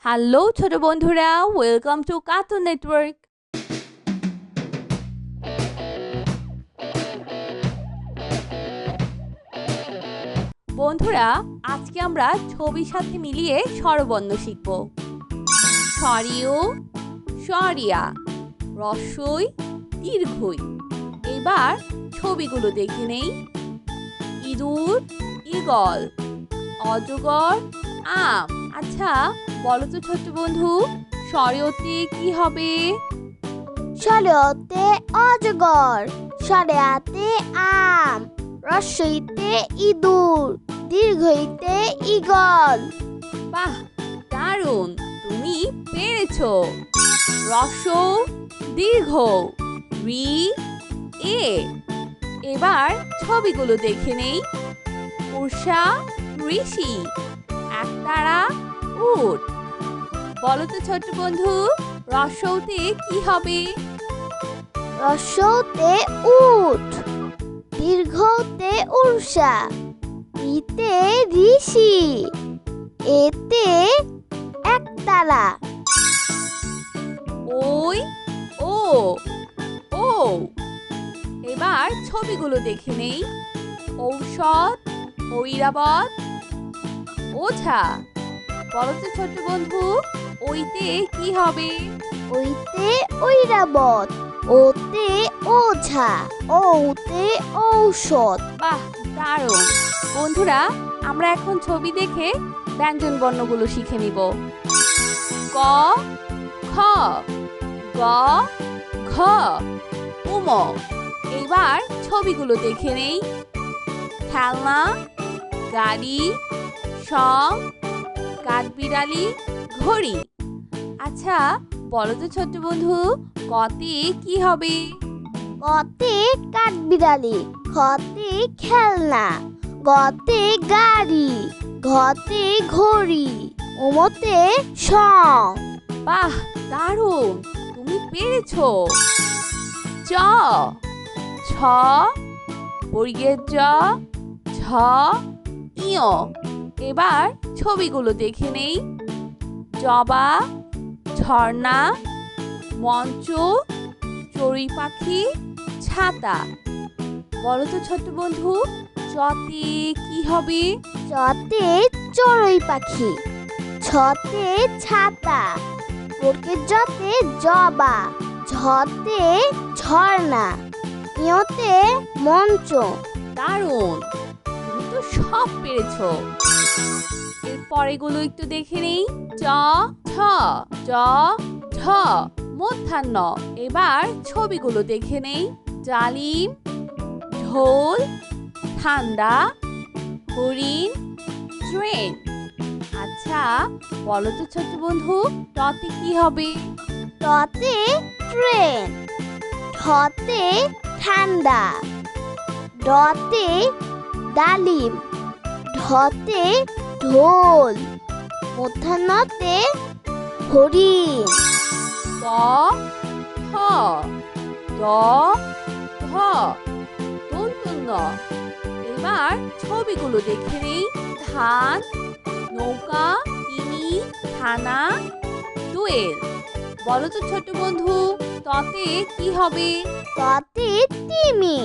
Hello ছোট বন্ধুরা, welcome to cartoon network. বন্ধুরা, আজকে আমরা ছবির সাথে মিলিয়ে স্বরবর্ণ শিখব। সরিও, সরিয়া, রস্বই, দীর্ঘই। এবার ছবিগুলো দেখে নেই। ইঁদুর, ঈগল, অজগর, আম। আচ্ছা বলো তো ছোট্ট বন্ধু, সরিয়তে কি হবে? সরতে অজগর, সরেয়াতে আম, রস্বইতে ইঁদুর, দীর্ঘইতে ঈগল। বাহ, দারুণ, তুমি পেরেছো। রস্ব, দীর্ঘ, রি, এ। এবার ছবিগুলো দেখে নেই। উষা, ঋষি, একতারা, উট। বলো তো ছোট্ট বন্ধু, রস্বতে কি হবে? রস্বতে উট, দীর্ঘতে উষা, ইতে ঋষি, এতে একতারা। ওই, ও, ও। এবার ছবিগুলো দেখে নেই। ঔষধ, ঐরাবত, ওঝা। বলো তো ছোট্ট বন্ধু, ওইতে কি হবে? ওইতে ঐরাবত, ওতে ওঝা, ওতে ঔষধ। বাহ, দারুণ। বন্ধুরা, আমরা এখন ছবি দেখে ব্যঞ্জন বর্ণগুলো শিখে নিব। ক, খ, গ, ঘ, উম। এবার ছবিগুলো দেখে নেই। খেলনা, গাড়ি, সং, কাঠবিড়ালি, ঘড়ি। আচ্ছা বলো তো ছোট্ট বন্ধু, কতে কি হবে? কতে কাঠবিড়ালি, খতে খেলনা, গতে গাড়ি, ঘতে ঘড়ি, ওমতে সং। বাহ, দারুণ, তুমি পেরেছো। চ, ছ, বর্গের জ, ঝ, ইয়। এবার ছবিগুলো দেখে নেই। জবা, ঝর্ণা, মঞ্চ, চড়ুই পাখি, ছাতা। বলো তো ছোট্ট বন্ধু, চতে কি হবে? চতে চড়ুই পাখি, ছতে ছাতা, বর্গের জতে জবা, ঝতে ঝর্ণা, ইয়তে মঞ্চ। দারুণ, তুমি তো সব পেরেছো। এরপর এগুলো একটু দেখে নেই। চ, ছ, জ, ঝ, মধ্যাহ্ন। এবার ছবিগুলো দেখে নেই। ডালিম, ঢোল, ঠান্ডা, হরিণ, ট্রেন। আচ্ছা বলো তো ছোট্ট বন্ধু, টতে কি হবে? টতে ট্রেন, ঠতে ঠান্ডা, ডতে ডালিম, ঢতে ঢোল, মধ্যাহ্নতে হরিণ। ক, খ, গ, ঘ, দন্তন্য। এবার ছবিগুলো দেখে নেই। ধান, নৌকা, তিমি, থানা, দোয়েল। বলো তো ছোট বন্ধু, ততে কি হবে? ততে তিমি,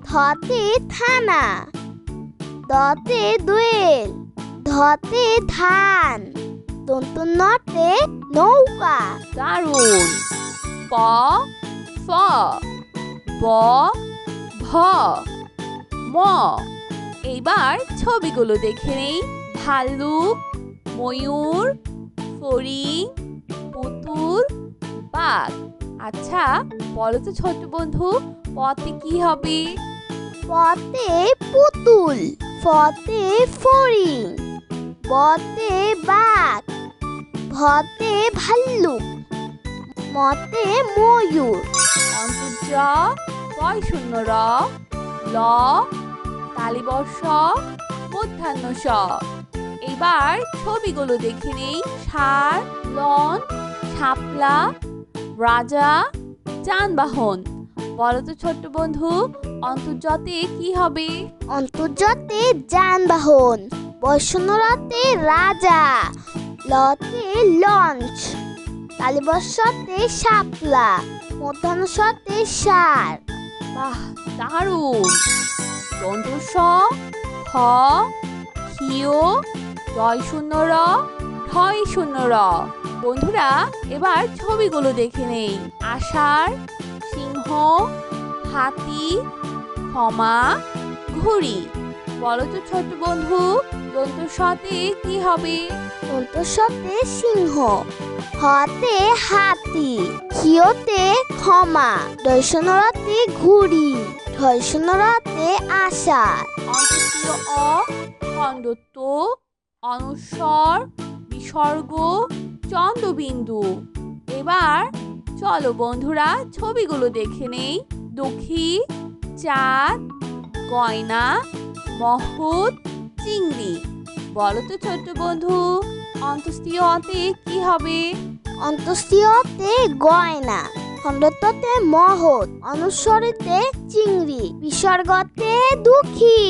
থতে থানা, দতে দোয়েল, ধতে ধান, দন্তন্নতে নৌকা। দারুণ। প, ফ, ব, ভ, ম। এইবার ছবিগুলো দেখে নেই। ভাল্লুক, ময়ূর, ফড়িং, পুতুল, বাঘ। আচ্ছা বলো তো ছোট বন্ধু, পথে কি হবে? পতে পুতুল, ফতে ফড়িং, বতে বাঘ, ভতে ভাল্লুক, মতে ময়ূর। অন্তর্য, বয় শূন্য র, ল, তালিবর্ষ, মধ্যাহ্ন স। এবার ছবিগুলো দেখে নেই। ষাঁড়, লন, শাপলা, রাজা, যানবাহন। বলো তো ছোট্ট বন্ধু, অন্তর্জতে কি হবে? অন্তর্জতে যানবাহন, বৈষ্ণরাতে রাজা, লতে লঞ্চ, তালিবস্যতে শাপলা, মধ্যাহ্নস্বতে সার। বাহ, দারুণ। দন্তু স, খ, ক্ষিয়, রয় শূন্য র, ঢয় শূন্য র। বন্ধুরা, এবার ছবিগুলো দেখে নেই। আষাঢ়, সিংহ, হাতি, ক্ষমা, ঘুড়ি। বলো তো ছোট্ট বন্ধু, দন্তু সতে কি হবে? দন্তস্বতে সিংহ, হতে হাতি, ক্ষিয়তে ক্ষমা, দৈশনরতে ঘুড়ি, ঢয়শনরতে আষাঢ়। অন্তস্তীয় অ, খণ্ডত্ব, অনুস্বর, বিসর্গ, চন্দ্রবিন্দু। এবার চলো বন্ধুরা ছবিগুলো দেখে নেই। দুঃখী, চাঁদ, গয়না, মহৎ, চিংড়ি। বলো তো ছোট্ট বন্ধু, অন্তস্তীয় অতে কি হবে? অন্তস্তীয়তে গয়না, খণ্ডত্বতে মহৎ, অনুস্বরেতে চিংড়ি, বিসর্গতে দুঃখী,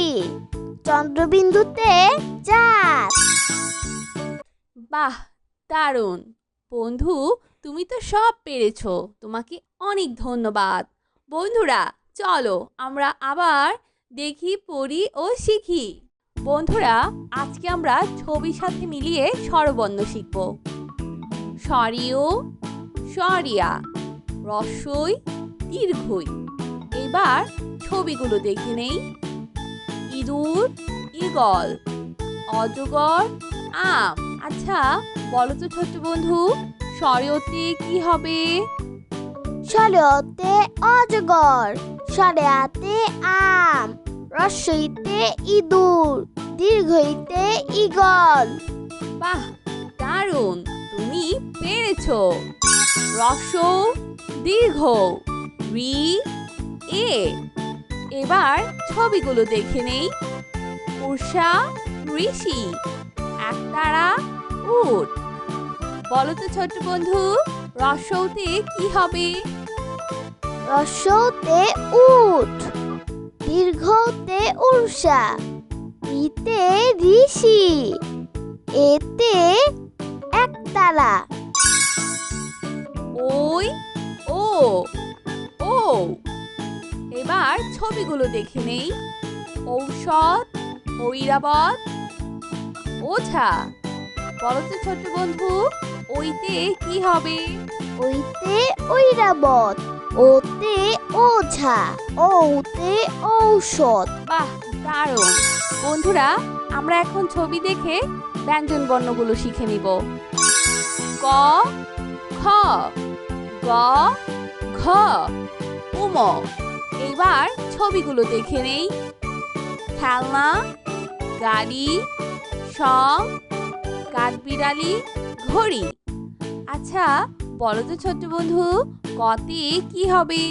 চন্দ্রবিন্দুতে চাঁদ। বাহ, দারুণ। বন্ধু, তুমি তো সব পেরেছো, তোমাকে অনেক ধন্যবাদ। বন্ধুরা, চলো আমরা আবার দেখি, পড়ি ও শিখি। বন্ধুরা, আজকে আমরা ছবির সাথে মিলিয়ে স্বরবর্ণ শিখব। স্বরীয়, স্বরিয়া, রস্বই, দীর্ঘই। এবার ছবিগুলো দেখে নেই। ইঁদুর, ঈগল, অজগর, আম। আচ্ছা, বলো তো ছোট্ট বন্ধু, স্বরীয়তে কি হবে? স্বরতে অজগর, স্বরেয়াতে আম, রস্বইতে ইঁদুর, দীর্ঘইতে ঈগল। বাহ, দারুণ, তুমি পেরেছো। রস্ব, দীর্ঘ, রি, এ। এবার ছবিগুলো দেখে নেই। উষা, ঋষি, একতারা, উট। বলো তো ছোট্ট বন্ধু, রস্বতে কি হবে? রস্বতে উট, দীর্ঘতে উষা, ইতে ঋষি, এতে একতারা। ওই, ও, ও। এবার ছবিগুলো দেখে নেই। ঔষধ, ঐরাবত, ওঝা। বলো তো ছোট্ট বন্ধু, ওইতে কি হবে? ওইতে ঐরাবত, ওতে ওঝা, ওতে ঔষধ। বাহ, দারুণ। বন্ধুরা, আমরা এখন ছবি দেখে ব্যঞ্জন বর্ণগুলো শিখে নিব। ক, খ, গ, ঘ, উম। এবার ছবিগুলো দেখে নেই। খেলনা, গাড়ি, সং, কাঠবিড়ালি, ঘড়ি। আচ্ছা, বলো তো ছোট্ট বন্ধু, কতে কি হবে?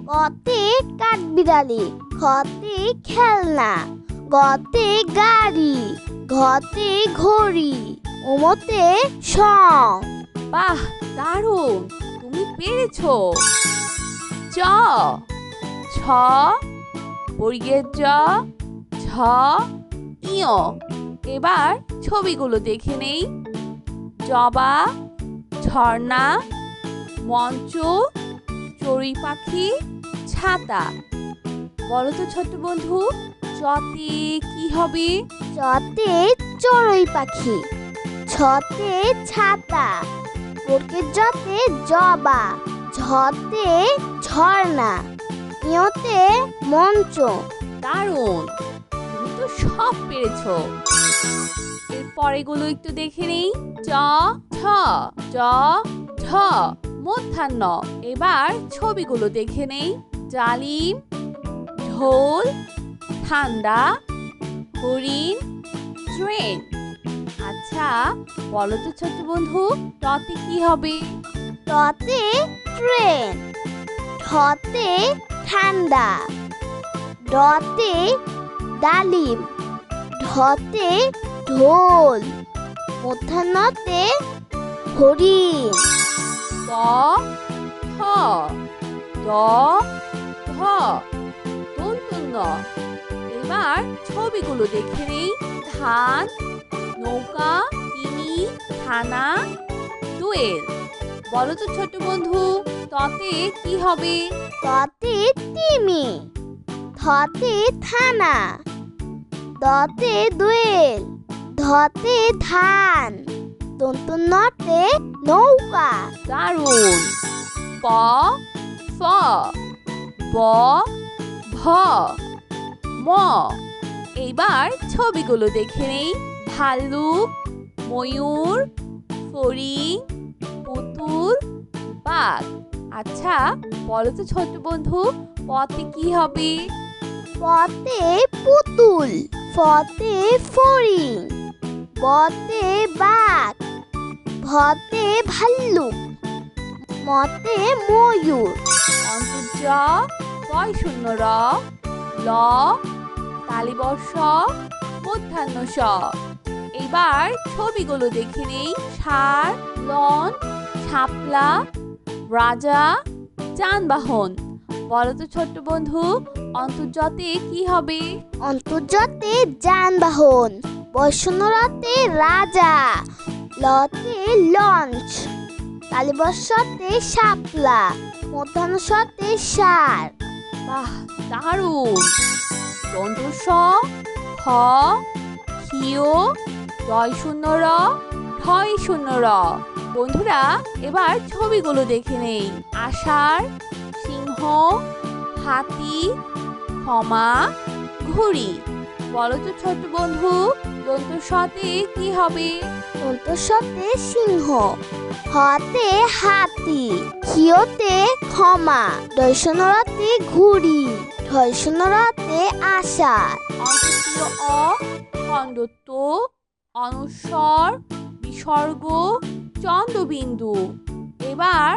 কতে কাঠবিড়ালি, খতে খেলনা, গতে গাড়ি, ঘতে ঘড়ি, ওমতে সং। বাহ, দারুণ, তুমি পেরেছো। চ, ছ, বর্গের জ, ঝ, ইয়। এবার ছবিগুলো দেখে নেই। জবা, ঝর্ণা, মঞ্চ, চড়ুই পাখি, ছাতা। বলো তো ছোট্ট বন্ধু, চতে কি হবে? চতে চড়ুই পাখি, ছতে ছাতা, বর্গের জতে জবা, ঝতে ঝর্ণা, ইয়তে মঞ্চ। দারুণ, তুমি তো সব পেরেছো। এর পরেগুলো একটু দেখে নেই। চ, ছ, জ, ঝ, মধ্যাহ্ন। এবার ছবিগুলো দেখে নেই। ডালিম, ঢোল, ঠান্ডা, হরিণ, ট্রেন। আচ্ছা, বলো তো ছোট্ট বন্ধু, টতে কি হবে? টতে ট্রেন, ঠতে ঠান্ডা, ডতে ডালিম, ঢতে ঢোল, মধ্যাহ্নতে হরিণ। ত, থ, দ, ধ, দন্তন্য। এবার ছবিগুলো দেখে নেই। ধান, নৌকা, তিমি, থানা দোয়েল। বলো তো ছোট বন্ধু, ততে কি হবে? ততে তিমি, থতে থানা, দতে দোয়েল, ধতে ধান, দন্ত নতে নৌকা। দারুণ। প ফ ব ভ ম। এইবার ছবিগুলো দেখে নেই। ভাল্লুক, ময়ূর, ফড়িং, পুতুল, বাঘ। আচ্ছা বলো তো ছোট বন্ধু, পতে কি হবে? পতে পুতুল, ফতে ফড়িং, বতে বাঘ, ভতে ভাল্লুক, মতে ময়ূর। অন্তর্য বয় শূন্য র, ল তালিবর্ষ মধ্যাহ্ন স। এবার ছবিগুলো দেখে নেই। ষাঁড়, লঞ্চ, শাপলা, রাজা, যানবাহন। বলো তো ছোট্ট বন্ধু, অন্তর্জতে কি হবে? অন্তর্জতে যানবাহন, বৈষ্ণরাতে রাজা, লতে লঞ্চ, তালিবর্ষতে শাপলা, মধ্যাহ্নসতে ষাঁড়। বাহ, দারুণ। দন্ত স, খ, ক্ষিয়, রয় শূন্য র, ঢয় শূন্য র। বন্ধুরা এবার ছবিগুলো দেখে নেই। আষাঢ়, সিংহ, হাতি, ক্ষমা, ঘুড়ি। বলো তো ছোট বন্ধু, দন্ত সতে কি হবে? দন্তস্বতে সিংহ, হতে হাতি, ক্ষিয়তে ক্ষমা, দৈশনরাতে ঘুড়ি, ঢয়শনরাতে আষাঢ়। অন্তস্তীয় অ, খণ্ডত্ব, অনুস্বর, বিসর্গ, চন্দ্রবিন্দু। এবার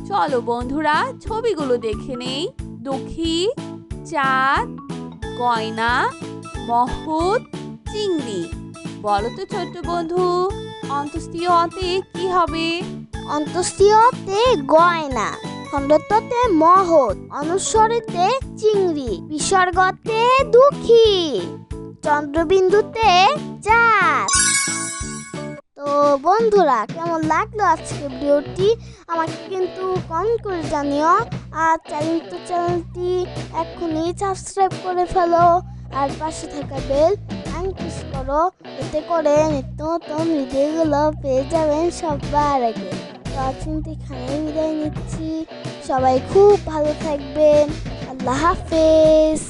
চলো বন্ধুরা ছবিগুলো দেখে নেই। দুঃখী, চাঁদ, গয়না, মহৎ, চিংড়ি। বলো তো ছোট্ট বন্ধু, অন্তস্তীয় অতে কি হবে? অন্তস্তীয়তে গয়না, খণ্ডত্বতে মহৎ, অনুস্বরেতে চিংড়ি, বিসর্গতে দুঃখী, চন্দ্রবিন্দুতে চাঁদ। তো বন্ধুরা কেমন লাগলো আজকে ভিডিওটি আমাকে কিন্তু কমেন্ট করে জানিও। আর চ্যানেলটি এখনই সাবস্ক্রাইব করে ফেলো, আর পাশে থাকা বেল প্রেস করো, এতে করে নিত্য নতুন ভিডিওগুলো পেয়ে যাবেন সবার আগে। তো আজকে এখানে বিদায় নিচ্ছি, সবাই খুব ভালো থাকবেন। আল্লাহ হাফেজ।